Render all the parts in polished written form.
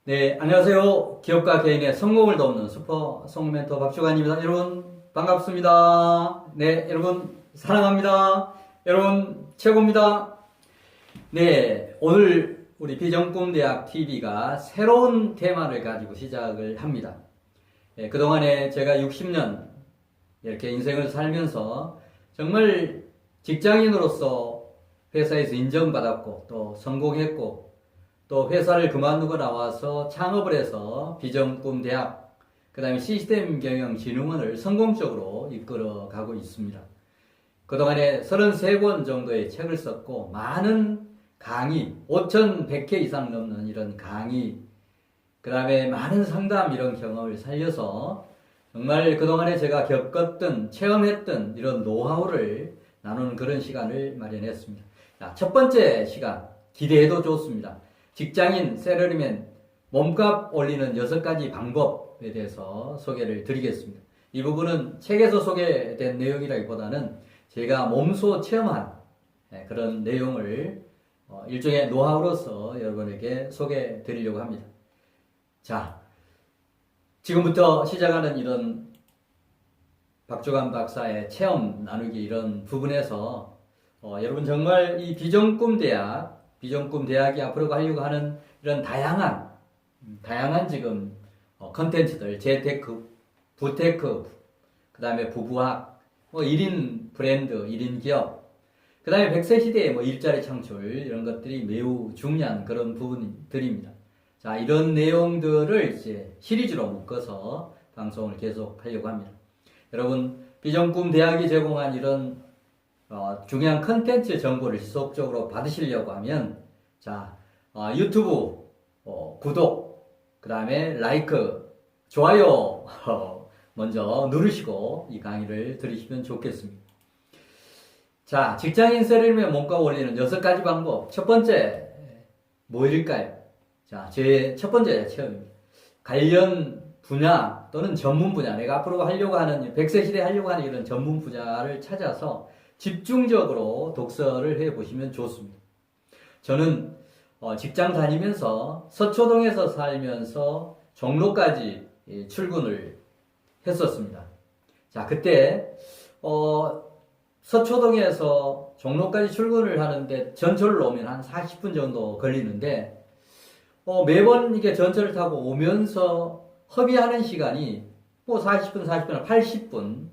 네, 안녕하세요. 기업가 개인의 성공을 돕는 슈퍼 성공 멘토 박주관입니다. 여러분, 반갑습니다. 네, 여러분, 사랑합니다. 여러분, 최고입니다. 네, 오늘 우리 비전꿈대학 TV가 새로운 테마를 가지고 시작을 합니다. 네, 그동안에 제가 60년 이렇게 인생을 살면서 정말 직장인으로서 회사에서 인정받았고 또 성공했고 또 회사를 그만두고 나와서 창업을 해서 비전꿈대학, 그 다음에 시스템경영진흥원을 성공적으로 이끌어 가고 있습니다. 그동안에 33권 정도의 책을 썼고 많은 강의, 5,100회 이상 넘는 이런 강의, 그 다음에 많은 상담 이런 경험을 살려서 정말 그동안에 제가 겪었던, 체험했던 이런 노하우를 나누는 그런 시간을 마련했습니다. 자, 첫 번째 시간, 기대해도 좋습니다. 직장인, 셀러리맨, 몸값 올리는 6가지 방법에 대해서 소개를 드리겠습니다. 이 부분은 책에서 소개된 내용이라기보다는 제가 몸소 체험한 그런 내용을 일종의 노하우로서 여러분에게 소개해 드리려고 합니다. 자, 지금부터 시작하는 이런 박주관 박사의 체험 나누기 이런 부분에서 여러분 정말 이 비전꿈대학이 앞으로 가려고 하는 이런 다양한 지금 컨텐츠들, 재테크, 부테크, 그 다음에 부부학, 1인 브랜드, 1인 기업, 그 다음에 100세 시대의 일자리 창출, 이런 것들이 매우 중요한 그런 부분들입니다. 자, 이런 내용들을 이제 시리즈로 묶어서 방송을 계속 하려고 합니다. 여러분, 비전꿈대학이 제공한 이런 중요한 컨텐츠 정보를 지속적으로 받으시려고 하면, 자, 유튜브 구독, 그 다음에 라이크, 좋아요 먼저 누르시고 이 강의를 들으시면 좋겠습니다. 자, 직장인 셀러리맨 몸값 올리는 6가지 방법. 첫 번째, 뭐일까요? 자, 제 첫 번째 체험입니다. 관련 분야 또는 전문 분야, 내가 앞으로 하려고 하는, 100세 시대에 하려고 하는 이런 전문 분야를 찾아서 집중적으로 독서를 해보시면 좋습니다. 저는 직장 다니면서 서초동에서 살면서 종로까지 출근을 했었습니다. 자, 그때 서초동에서 종로까지 출근을 하는데 전철로 오면 한 40분 정도 걸리는데 매번 이게 전철을 타고 오면서 허비하는 시간이 40분, 80분,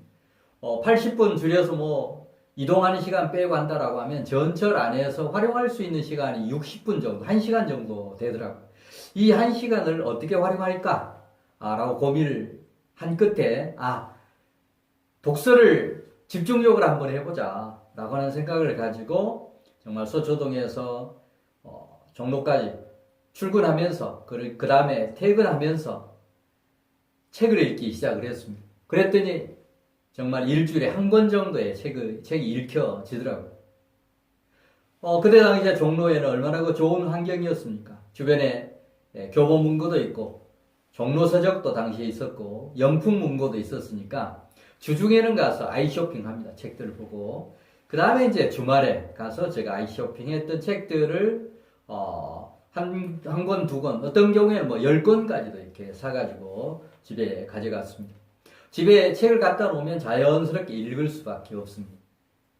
80분 줄여서 이동하는 시간 빼고 한다라고 하면 전철 안에서 활용할 수 있는 시간이 60분 정도, 1시간 정도 되더라고요. 이 1시간을 어떻게 활용할까? 라고 고민을 한 끝에, 독서를 집중적으로 한번 해보자. 라고 하는 생각을 가지고 정말 서초동에서 종로까지 출근하면서, 그 다음에 퇴근하면서 책을 읽기 시작을 했습니다. 그랬더니 정말 일주일에 한 권 정도의 책이 읽혀지더라고요. 그때 당시에 종로에는 얼마나 좋은 환경이었습니까? 주변에 교보 문고도 있고, 종로 서적도 당시에 있었고, 영풍 문고도 있었으니까, 주중에는 가서 아이쇼핑 합니다. 책들을 보고. 그 다음에 이제 주말에 가서 제가 아이쇼핑 했던 책들을, 한 권, 두 권, 어떤 경우에는 10권까지도 이렇게 사가지고 집에 가져갔습니다. 집에 책을 갖다 놓으면 자연스럽게 읽을 수밖에 없습니다.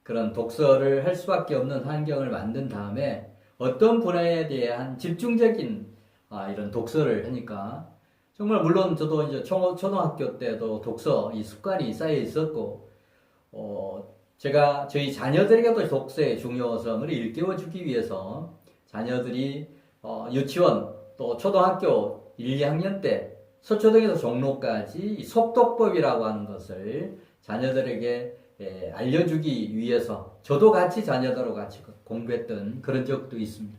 그런 독서를 할 수밖에 없는 환경을 만든 다음에 어떤 분야에 대한 집중적인 이런 독서를 하니까 정말 물론 저도 이제 초등학교 때도 독서 이 습관이 쌓여 있었고 제가 저희 자녀들에게도 독서의 중요성을 일깨워 주기 위해서 자녀들이 유치원 또 초등학교 1, 2학년 때 서초동에서 종로까지 속독법이라고 하는 것을 자녀들에게 알려주기 위해서 저도 같이 자녀들하고 같이 공부했던 그런 적도 있습니다.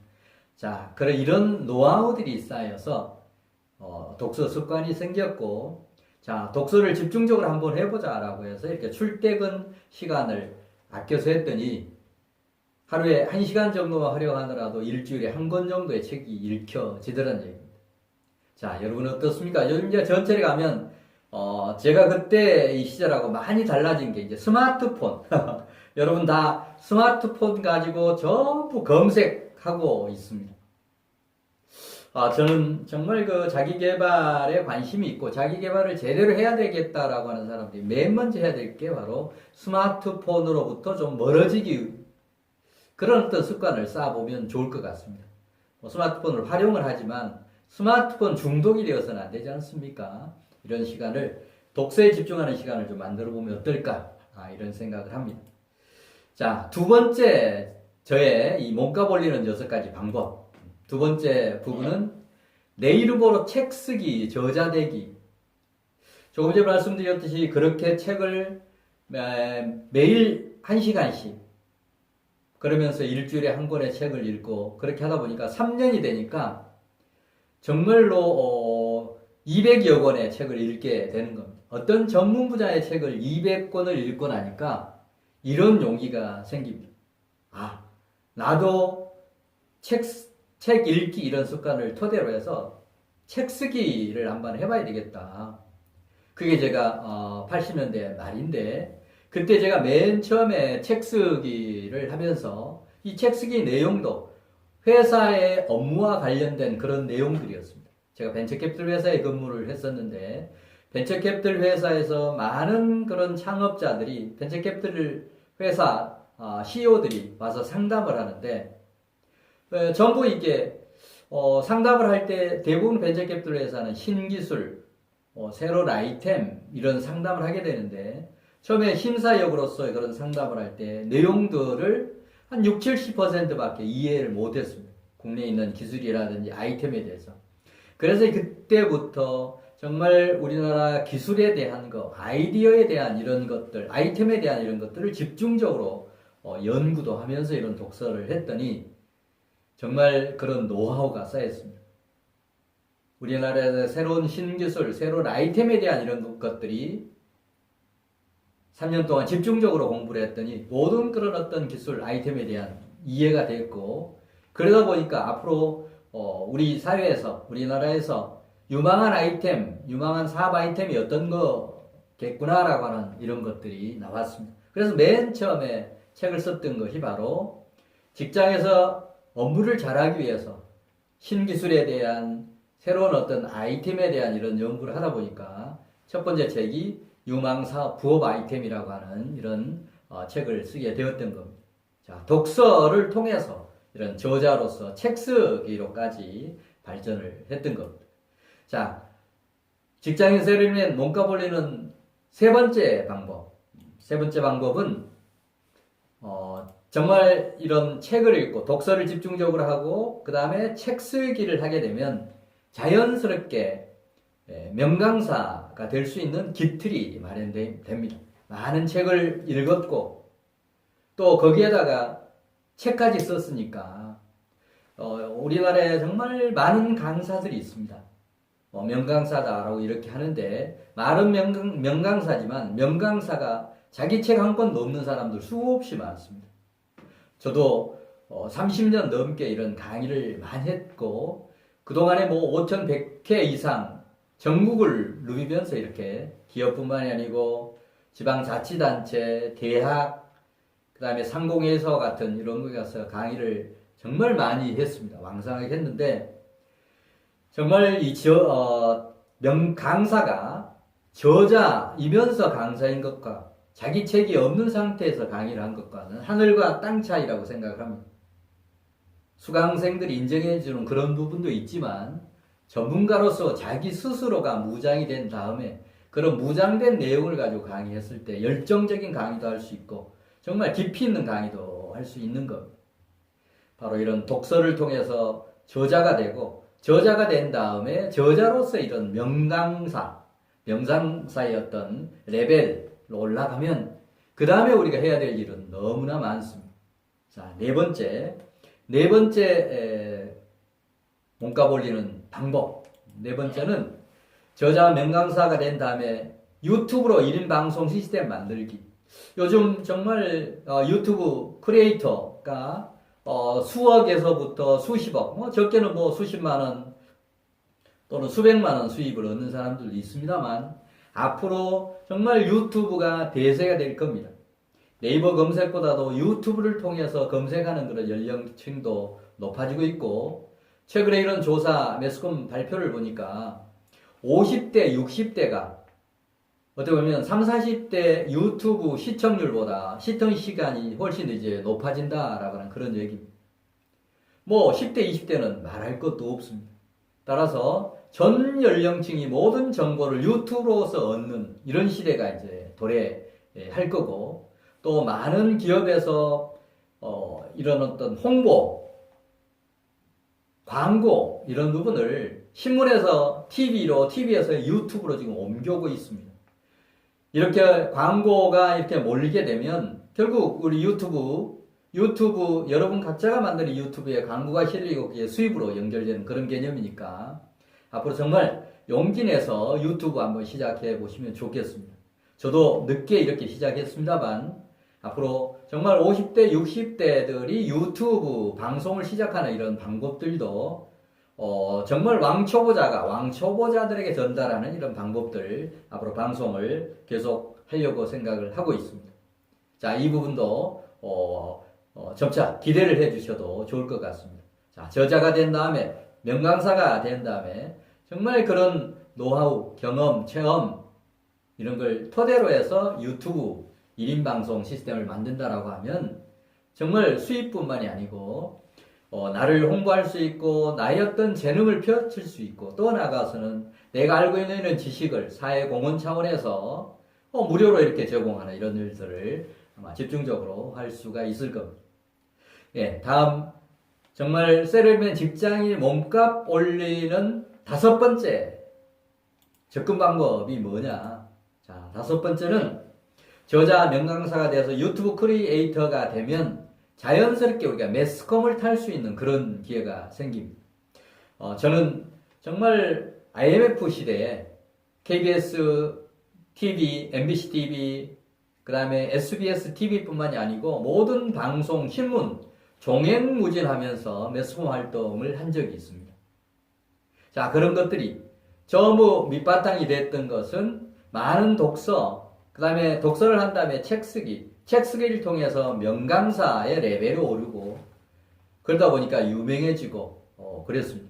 자, 이런 노하우들이 쌓여서 독서 습관이 생겼고, 자, 독서를 집중적으로 한번 해보자라고 해서 이렇게 출퇴근 시간을 아껴서 했더니 하루에 1시간 정도만 활용하더라도 일주일에 한 권 정도의 책이 읽혀지더라는 얘기입니다. 자, 여러분은 어떻습니까? 요즘 이제 전철에 가면, 제가 그때 이 시절하고 많이 달라진 게 이제 스마트폰. 여러분 다 스마트폰 가지고 전부 검색하고 있습니다. 저는 정말 그 자기 개발에 관심이 있고 자기 개발을 제대로 해야 되겠다라고 하는 사람들이 맨 먼저 해야 될 게 바로 스마트폰으로부터 좀 멀어지기 그런 어떤 습관을 쌓아보면 좋을 것 같습니다. 스마트폰을 활용을 하지만 스마트폰 중독이 되어서는 안 되지 않습니까? 이런 시간을 독서에 집중하는 시간을 좀 만들어 보면 어떨까? 이런 생각을 합니다. 자, 두 번째 저의 이 몸값 올리는 6가지 방법. 두 번째 부분은 내 이름으로 책 쓰기, 저자되기. 조금 전에 말씀드렸듯이 그렇게 책을 매일 1시간씩 그러면서 일주일에 한 권의 책을 읽고 그렇게 하다 보니까 3년이 되니까 정말로 200여 권의 책을 읽게 되는 겁니다. 어떤 전문 분야의 책을 200권을 읽고 나니까 이런 용기가 생깁니다. 나도 책 읽기 이런 습관을 토대로 해서 책 쓰기를 한번 해봐야 되겠다. 그게 제가 80년대 말인데 그때 제가 맨 처음에 책 쓰기를 하면서 이 책 쓰기 내용도 회사의 업무와 관련된 그런 내용들이었습니다. 제가 벤처캐피털 회사에 근무를 했었는데 벤처캐피털 회사에서 많은 그런 창업자들이 벤처캐피털 회사 CEO들이 와서 상담을 하는데 전부 이게 상담을 할 때 대부분 벤처캐피털 회사는 신기술, 새로운 아이템 이런 상담을 하게 되는데 처음에 심사역으로서 그런 상담을 할 때 내용들을 한 60, 70%밖에 이해를 못했습니다. 국내에 있는 기술이라든지 아이템에 대해서. 그래서 그때부터 정말 우리나라 기술에 대한 거, 아이디어에 대한 이런 것들, 아이템에 대한 이런 것들을 집중적으로 연구도 하면서 이런 독서를 했더니 정말 그런 노하우가 쌓였습니다. 우리나라에서 새로운 신기술, 새로운 아이템에 대한 이런 것들이 3년 동안 집중적으로 공부를 했더니 모든 그런 어떤 기술, 아이템에 대한 이해가 됐고 그러다 보니까 앞으로 우리 사회에서, 우리나라에서 유망한 아이템, 유망한 사업 아이템이 어떤 거겠구나라고 하는 이런 것들이 나왔습니다. 그래서 맨 처음에 책을 썼던 것이 바로 직장에서 업무를 잘하기 위해서 신기술에 대한 새로운 어떤 아이템에 대한 이런 연구를 하다 보니까 첫 번째 책이 유망사업 부업 아이템이라고 하는 이런 책을 쓰게 되었던 겁니다. 자, 독서를 통해서 이런 저자로서 책 쓰기로까지 발전을 했던 겁니다. 자, 직장인 세르맨 몸값 올리는 세 번째 방법. 세 번째 방법은 정말 이런 책을 읽고 독서를 집중적으로 하고 그 다음에 책 쓰기를 하게 되면 자연스럽게 명강사가 될 수 있는 기틀이 마련됩니다. 많은 책을 읽었고 또 거기에다가 책까지 썼으니까 우리나라에 정말 많은 강사들이 있습니다. 명강사다라고 이렇게 하는데 말은 명강사지만 명강사가 자기 책 한 권 넘는 사람들 수없이 많습니다. 저도 30년 넘게 이런 강의를 많이 했고 그동안에 뭐 5,100회 이상 전국을 누비면서 이렇게 기업뿐만이 아니고 지방자치단체, 대학, 그 다음에 상공회사 같은 이런 곳에 가서 강의를 정말 많이 했습니다. 왕성하게 했는데 정말 이 강사가 저자이면서 강사인 것과 자기 책이 없는 상태에서 강의를 한 것과는 하늘과 땅 차이라고 생각을 합니다. 수강생들이 인정해주는 그런 부분도 있지만 전문가로서 자기 스스로가 무장이 된 다음에 그런 무장된 내용을 가지고 강의했을 때 열정적인 강의도 할 수 있고 정말 깊이 있는 강의도 할 수 있는 겁니다. 바로 이런 독서를 통해서 저자가 되고 저자가 된 다음에 저자로서 이런 명상사의 어떤 레벨로 올라가면 그 다음에 우리가 해야 될 일은 너무나 많습니다. 자, 네 번째 몸값 올리는 방법. 네 번째는 저자와 명강사가 된 다음에 유튜브로 1인 방송 시스템 만들기. 요즘 정말 유튜브 크리에이터가 수억에서부터 수십억, 적게는 뭐 수십만 원 또는 수백만 원 수입을 얻는 사람들도 있습니다만 앞으로 정말 유튜브가 대세가 될 겁니다. 네이버 검색보다도 유튜브를 통해서 검색하는 그런 연령층도 높아지고 있고 최근에 이런 조사 매스컴 발표를 보니까 50대, 60대가 어떻게 보면 30, 40대 유튜브 시청률보다 시청 시간이 훨씬 이제 높아진다라고 하는 그런 얘기입니다. 뭐 10대, 20대는 말할 것도 없습니다. 따라서 전 연령층이 모든 정보를 유튜브로서 얻는 이런 시대가 이제 도래할 거고, 또 많은 기업에서 이런 어떤 홍보, 광고 이런 부분을 신문에서 TV로, TV에서 유튜브로 지금 옮겨오고 있습니다. 이렇게 광고가 이렇게 몰리게 되면 결국 우리 유튜브 여러분 각자가 만드는 유튜브에 광고가 실리고 그게 수입으로 연결되는 그런 개념이니까 앞으로 정말 용기 내서 유튜브 한번 시작해 보시면 좋겠습니다. 저도 늦게 이렇게 시작했습니다만 앞으로 정말 50대, 60대들이 유튜브 방송을 시작하는 이런 방법들도 정말 왕초보자들에게 전달하는 이런 방법들 앞으로 방송을 계속 하려고 생각을 하고 있습니다. 자, 이 부분도 점차 기대를 해 주셔도 좋을 것 같습니다. 자, 저자가 된 다음에 명강사가 된 다음에 정말 그런 노하우, 경험, 체험 이런 걸 토대로 해서 유튜브 1인 방송 시스템을 만든다라고 하면 정말 수입뿐만이 아니고 나를 홍보할 수 있고 나의 어떤 재능을 펼칠 수 있고 또 나아가서는 내가 알고 있는 이런 지식을 사회 공헌 차원에서 무료로 이렇게 제공하는 이런 일들을 아마 집중적으로 할 수가 있을 겁니다. 예, 다음 정말 셀러리맨 직장인 몸값 올리는 5번째 접근 방법이 뭐냐? 자, 5번째는 저자 명강사가 돼서 유튜브 크리에이터가 되면 자연스럽게 우리가 매스컴을 탈 수 있는 그런 기회가 생깁니다. 저는 정말 IMF 시대에 KBS TV, MBC TV, 그 다음에 SBS TV뿐만이 아니고 모든 방송, 신문, 종횡무진하면서 매스컴 활동을 한 적이 있습니다. 자, 그런 것들이 전부 밑바탕이 됐던 것은 많은 독서, 그 다음에 독서를 한 다음에 책 쓰기를 통해서 명강사의 레벨이 오르고 그러다 보니까 유명해지고 그랬습니다.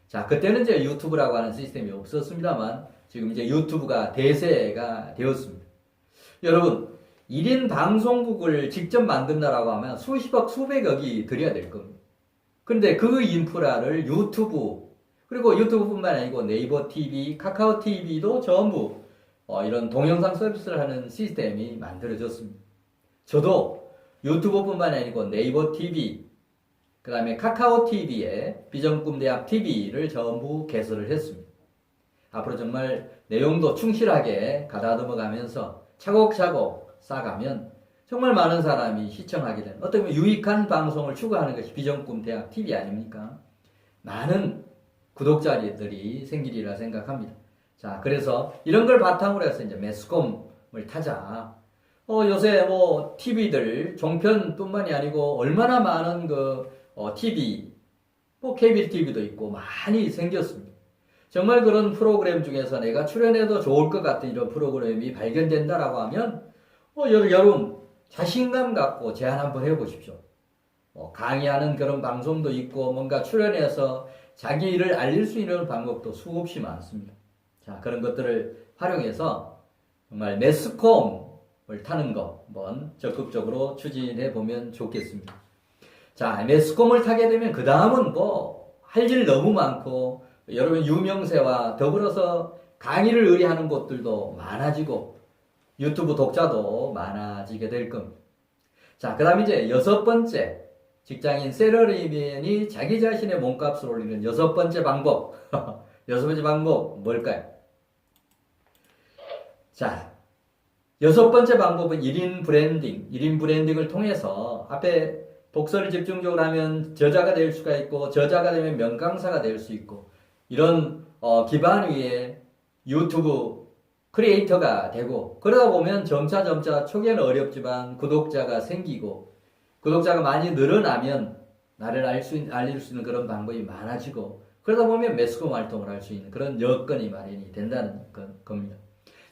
자, 그때는 이제 유튜브라고 하는 시스템이 없었습니다만 지금 이제 유튜브가 대세가 되었습니다. 여러분, 1인 방송국을 직접 만든다라고 하면 수십억, 수백억이 들여야 될 겁니다. 그런데 그 인프라를 그리고 유튜브뿐만 아니고 네이버 TV, 카카오 TV도 전부 이런 동영상 서비스를 하는 시스템이 만들어졌습니다. 저도 유튜브뿐만 아니고 네이버 TV, 그 다음에 카카오 TV에 비전꿈대학 TV를 전부 개설을 했습니다. 앞으로 정말 내용도 충실하게 가다듬어 가면서 차곡차곡 쌓아가면 정말 많은 사람이 시청하게 되는 어떻게 보면 유익한 방송을 추구하는 것이 비전꿈대학 TV 아닙니까? 많은 구독자들이 생기리라 생각합니다. 자, 그래서 이런 걸 바탕으로 해서 이제 매스컴을 타자. 요새 뭐 TV들 종편뿐만이 아니고 얼마나 많은 TV, 뭐 케이블 TV도 있고 많이 생겼습니다. 정말 그런 프로그램 중에서 내가 출연해도 좋을 것 같은 이런 프로그램이 발견된다라고 하면 여러분 자신감 갖고 제안 한번 해보십시오. 강의하는 그런 방송도 있고 뭔가 출연해서 자기 일을 알릴 수 있는 방법도 수없이 많습니다. 자, 그런 것들을 활용해서 정말 매스컴을 타는 거 한번 적극적으로 추진해 보면 좋겠습니다. 자, 매스컴을 타게 되면 그 다음은 할 일 너무 많고 여러분 유명세와 더불어서 강의를 의뢰하는 곳들도 많아지고 유튜브 독자도 많아지게 될 겁니다. 자, 그 다음 이제 6번째 직장인 셀러리맨이 자기 자신의 몸값을 올리는 6번째 방법. 6번째 방법 뭘까요? 자, 6번째 방법은 1인 브랜딩을 통해서 앞에 독서를 집중적으로 하면 저자가 될 수가 있고 저자가 되면 명강사가 될 수 있고 이런 기반 위에 유튜브 크리에이터가 되고 그러다 보면 점차 초기에는 어렵지만 구독자가 생기고 구독자가 많이 늘어나면 나를 알릴 수 있는 그런 방법이 많아지고 그러다 보면 매스컴 활동을 할 수 있는 그런 여건이 마련이 된다는 겁니다.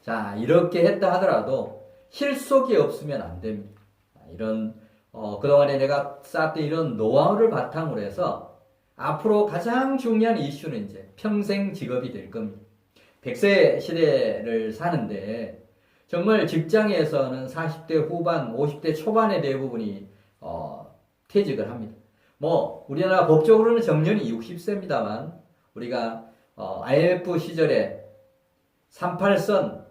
자, 이렇게 했다 하더라도 실속이 없으면 안 됩니다. 이런 그동안에 내가 쌓았던 이런 노하우를 바탕으로 해서 앞으로 가장 중요한 이슈는 이제 평생 직업이 될 겁니다. 100세 시대를 사는데 정말 직장에서는 40대 후반, 50대 초반의 대부분이 퇴직을 합니다. 뭐 우리나라 법적으로는 정년이 60세입니다만 우리가 IMF 시절에 38선,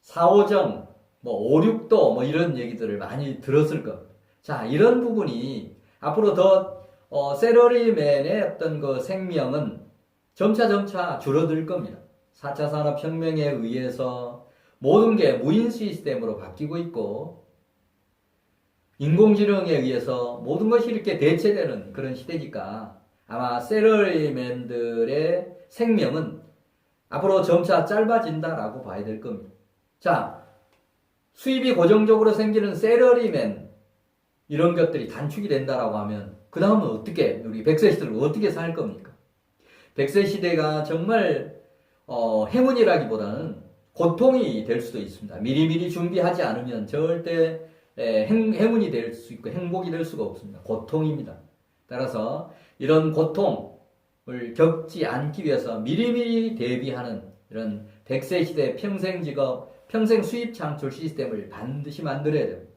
4호정, 뭐 5, 6도 뭐 이런 얘기들을 많이 들었을 겁니다. 자, 이런 부분이 앞으로 더 세러리맨의 어떤 그 생명은 점차 줄어들 겁니다. 4차 산업혁명에 의해서 모든 게 무인 시스템으로 바뀌고 있고 인공지능에 의해서 모든 것이 이렇게 대체되는 그런 시대니까 아마 세러리맨들의 생명은 앞으로 점차 짧아진다라고 봐야 될 겁니다. 자, 수입이 고정적으로 생기는 세러리맨 이런 것들이 단축이 된다라고 하면 그 다음은 어떻게 우리 100세 시대를 어떻게 살 겁니까? 100세 시대가 정말 행운이라기보다는 고통이 될 수도 있습니다. 미리미리 준비하지 않으면 절대 행운이 될 수 있고 행복이 될 수가 없습니다. 고통입니다. 따라서 이런 고통을 겪지 않기 위해서 미리미리 대비하는 이런 100세 시대 평생 직업, 평생 수입 창출 시스템을 반드시 만들어야 됩니다.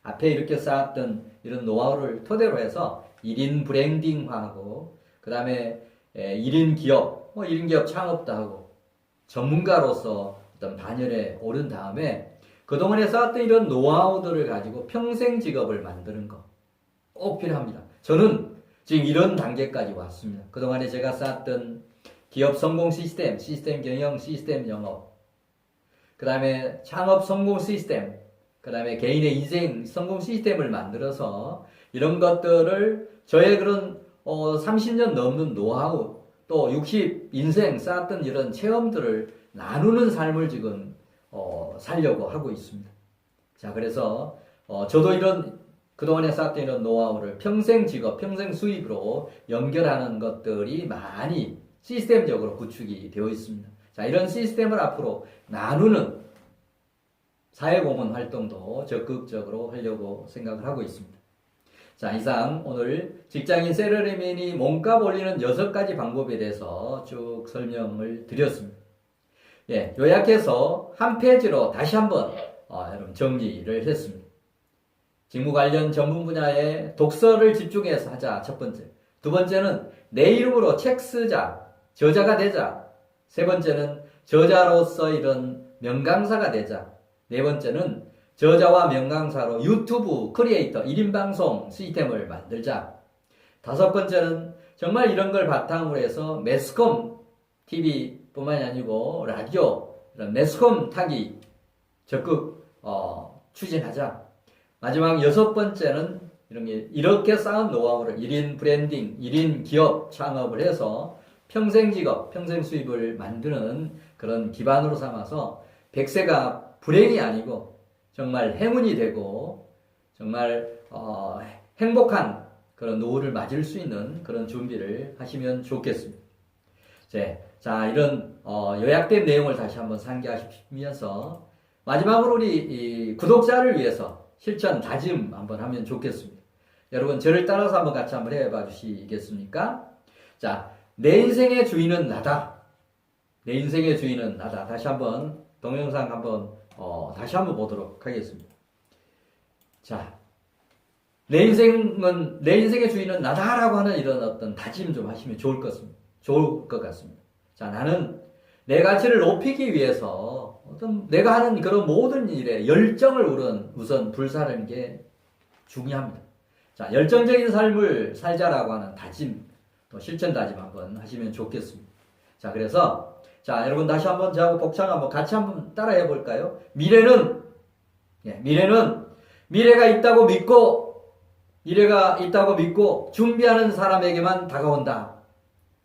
앞에 이렇게 쌓았던 이런 노하우를 토대로 해서 1인 브랜딩화하고 그 다음에 1인 기업, 1인 기업 창업도 하고 전문가로서 어떤 반열에 오른 다음에 그동안에 쌓았던 이런 노하우들을 가지고 평생 직업을 만드는 거 꼭 필요합니다. 저는 지금 이런 단계까지 왔습니다. 그동안에 제가 쌓았던 기업 성공 시스템, 시스템 경영, 시스템 영업, 그 다음에 창업 성공 시스템, 그 다음에 개인의 인생 성공 시스템을 만들어서 이런 것들을 저의 그런 30년 넘는 노하우 또 60 인생 쌓았던 이런 체험들을 나누는 삶을 지금 살려고 하고 있습니다. 자, 그래서 저도 이런 그동안에 쌓았던 이런 노하우를 평생 직업, 평생 수입으로 연결하는 것들이 많이 시스템적으로 구축이 되어 있습니다. 자, 이런 시스템을 앞으로 나누는 사회공헌 활동도 적극적으로 하려고 생각을 하고 있습니다. 자, 이상 오늘 직장인 세러리맨이 몸값 올리는 6가지 방법에 대해서 쭉 설명을 드렸습니다. 예, 요약해서 한 페이지로 다시 한번 여러분 정리를 했습니다. 직무 관련 전문 분야에 독서를 집중해서 하자, 첫 번째. 두 번째는 내 이름으로 책 쓰자, 저자가 되자. 세 번째는 저자로서 이런 명강사가 되자. 네 번째는 저자와 명강사로 유튜브 크리에이터 1인 방송 시스템을 만들자. 다섯 번째는 정말 이런 걸 바탕으로 해서 매스컴 TV 뿐만이 아니고 라디오, 이런 매스컴 타기 적극 추진하자. 마지막 여섯 번째는 이렇게 쌓은 노하우를 1인 브랜딩, 1인 기업 창업을 해서 평생 직업, 평생 수입을 만드는 그런 기반으로 삼아서 100세가 불행이 아니고 정말 행운이 되고 정말 행복한 그런 노후를 맞을 수 있는 그런 준비를 하시면 좋겠습니다. 자, 이런 요약된 내용을 다시 한번 상기하시면서 마지막으로 우리 구독자를 위해서 실천 다짐 한번 하면 좋겠습니다. 여러분 저를 따라서 한번 같이 한번 해봐 주시겠습니까? 자, 내 인생의 주인은 나다. 내 인생의 주인은 나다. 다시 한번 동영상 한번 다시 한번 보도록 하겠습니다. 자, 내 인생의 주인은 나다라고 하는 이런 어떤 다짐 좀 하시면 좋을 것 같습니다. 자, 나는 내 가치를 높이기 위해서 내가 하는 그런 모든 일에 열정을 우선 불사르는 게 중요합니다. 자, 열정적인 삶을 살자라고 하는 다짐, 또 실천 다짐 한번 하시면 좋겠습니다. 자, 그래서 여러분 다시 한번 저하고 복창 한번 같이 한번 따라해 볼까요? 미래는 미래가 있다고 믿고 준비하는 사람에게만 다가온다.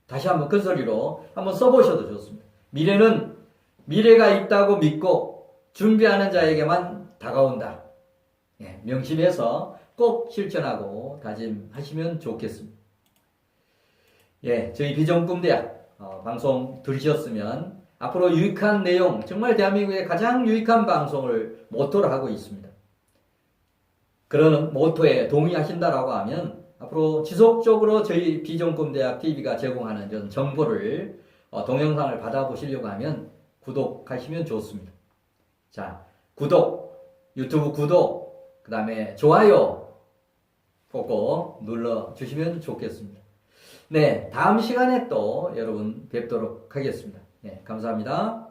다시 한번 큰 소리로 한번 써보셔도 좋습니다. 미래가 있다고 믿고 준비하는 자에게만 다가온다. 예, 명심해서 꼭 실천하고 다짐하시면 좋겠습니다. 예, 저희 비전꿈대학 방송 들으셨으면 앞으로 유익한 내용, 정말 대한민국의 가장 유익한 방송을 모토로 하고 있습니다. 그런 모토에 동의하신다라고 하면 앞으로 지속적으로 저희 비정권대학 TV가 제공하는 이런 정보를 동영상을 받아보시려고 하면 구독하시면 좋습니다. 자, 유튜브 구독, 그 다음에 좋아요 꼭꼭 눌러주시면 좋겠습니다. 네, 다음 시간에 또 여러분 뵙도록 하겠습니다. 네, 감사합니다.